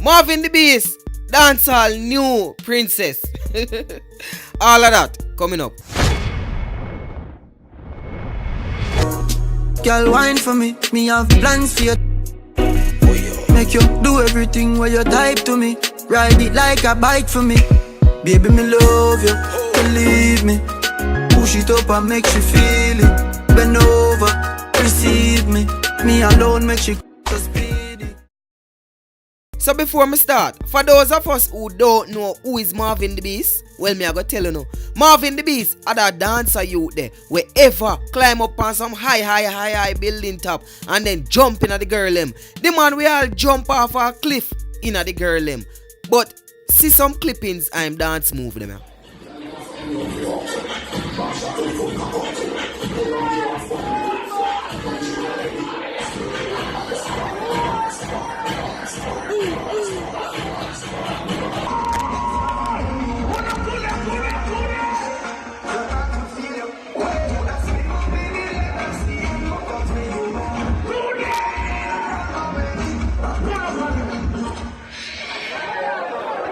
Marvin the Beast, dancehall new princess. All of that coming up. Girl, wine for me have plans for you. Make you do everything where you type to me. Ride it like a bike for me. Baby, me love you, believe me. Push it up and make you feel it. Bend over, receive me. Me alone make you speedy. So before me start, for those of us who don't know who is Marvin the Beast, well, me I go tell you now. Marvin the Beast are that dancer youth there, wherever climb up on some high building top and then jump in at the girl them. The man we all jump off a cliff in at the girl them. But see some clippings I'm dance move them here.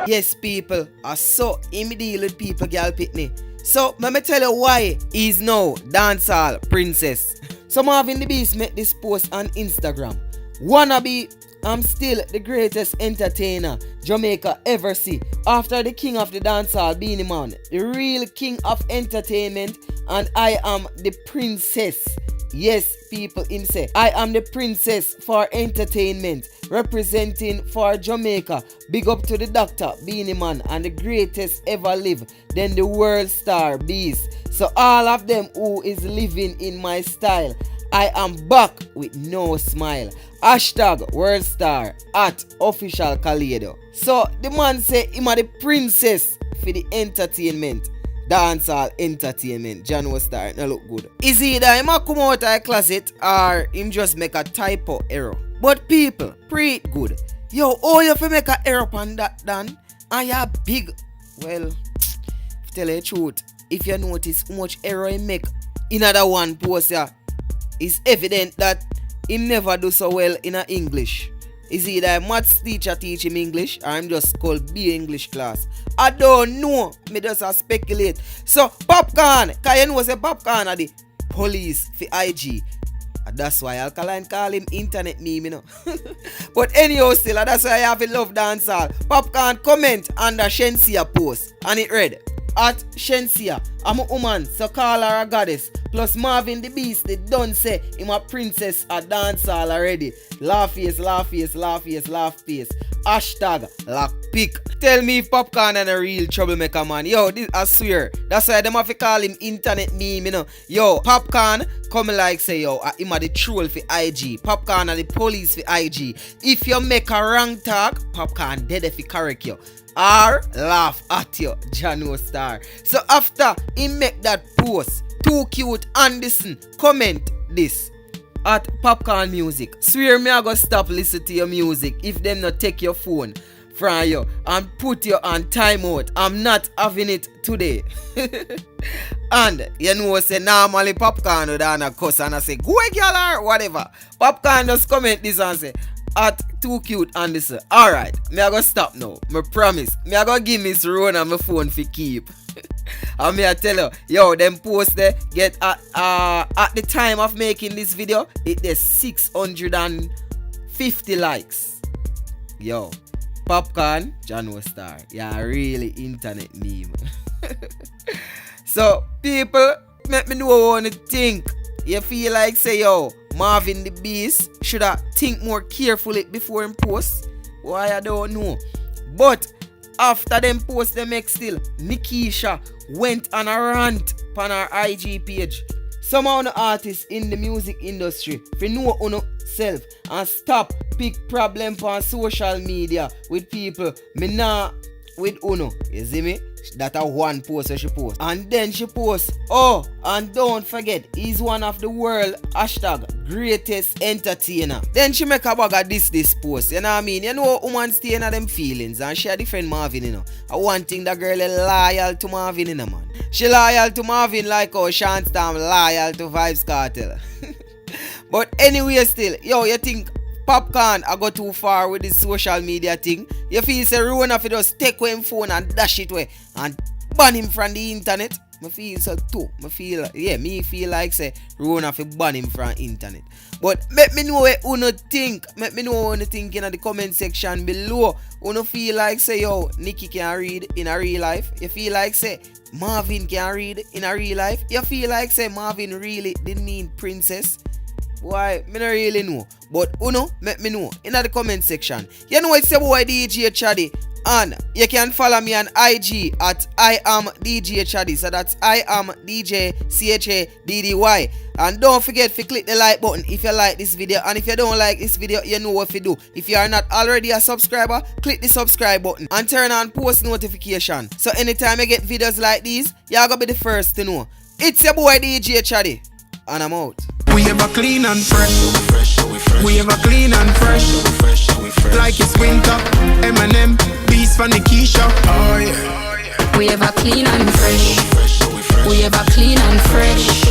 Yes, people are so deal with people, girl pitney. So, let me tell you why he's now dancehall princess. So, Marvin the Beast made this post on Instagram. Wannabe, I'm still the greatest entertainer Jamaica ever see. After the king of the dancehall, Beanie Man, the real king of entertainment, and I am the princess. Yes, people, him say, I am the princess for entertainment, representing for Jamaica. Big up to the doctor, Beanie Man, and the greatest ever live, then the world star, Beast. So all of them who is living in my style, I am back with no smile. Hashtag world star at official Kaledo. So the man say him are the princess for the entertainment. Dancehall entertainment. John was starting to look good. Is either him a come out of a closet or him just make a typo error. But people, pray it good. Yo, oh you fi make a error on that Dan and you're big. Well, to tell you the truth, if you notice how much error he make in other one post here, it's evident that he never do so well in a English. Is either a maths teacher teach him English or I'm just called B English class. I don't know. Me just a speculate. So Popcaan, cause you know say Popcaan are the police for IG. And that's why Alkaline call him internet meme, you know. But anyhow still, that's why I have a love dancehall. Popcaan comment under Shensia post and it read, at Shensia, I'm a woman, so call her a goddess. Plus Marvin the Beast, they don't say him a princess a dancehall already. Laugh face, laugh face, laugh face, laugh face. Hashtag lockpick. Tell me if Popcaan and a real troublemaker, man. Yo, this I swear. That's why them have to call him internet meme, you know. Yo, Popcaan come like say, yo, him a the troll for IG. Popcaan are the police for IG. If you make a wrong talk, Popcaan dead if he correct you. Or laugh at you, Jano Star. So after he make that post, too cute Anderson, comment this at Popcaan Music. Swear me I go stop listen to your music if them not take your phone from you and put you on timeout. I'm not having it today. And you know say normally Popcaan would a cuss and I say go girl or whatever. Popcaan just comment this and say at too cute Anderson. Alright, me I go stop now. Me promise. Me I go give Miss Rona my phone for keep. And me I tell you, yo, them post there get at the time of making this video, it there's 650 likes. Yo, Popcaan, John Star. Yeah, really internet meme. So people, make me know what you think. You feel like say yo, Marvin the Beast shoulda think more carefully before him post? Why I don't know. But after them post them make still, Nikisha went on a rant on her IG page. Some of the artists in the music industry for know on self and stop pick problem on social media with people. Me nah with Uno. You see me? That a one post that she post. And then she posts, oh, and don't forget, he's one of the world hashtag greatest entertainer. Then she make a bag of this post. You know what I mean? You know woman stay in them feelings and she defend Marvin, you know. I one thing that girl is loyal to Marvin, you know, man. She loyal to Marvin like how Sean Storm loyal to Vybz Kartel. But anyway still, yo, you think Popcaan, I go too far with this social media thing. You feel say Rona fi just take away him phone and dash it away and ban him from the internet. Me feel so too. Me feel like say Rona fi ban him from internet. But let me know what you think. Let me know what you think in the comment section below. You feel like say yo Nikki can read in a real life? You feel like say Mavin can read in a real life? You feel like say Mavin really didn't mean princess? Why? Me not really know. But let me know in the comment section. You know it's your boy DJ Chaddy. And you can follow me on IG at I am DJ Chaddy. So that's I am DJ CHADDY. And don't forget to click the like button if you like this video. And if you don't like this video, you know what to do. If you are not already a subscriber, click the subscribe button and turn on post notification. So anytime you get videos like these, you're gonna be the first to know. It's your boy DJ Chaddy. And I'm out. We ever clean and fresh. We ever clean and fresh. Like it's winter. M&M, beast from the Keisha. Oh yeah. We ever clean and fresh. We ever clean and fresh.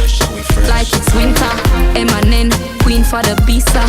Like it's winter. M&M, queen for the bisa.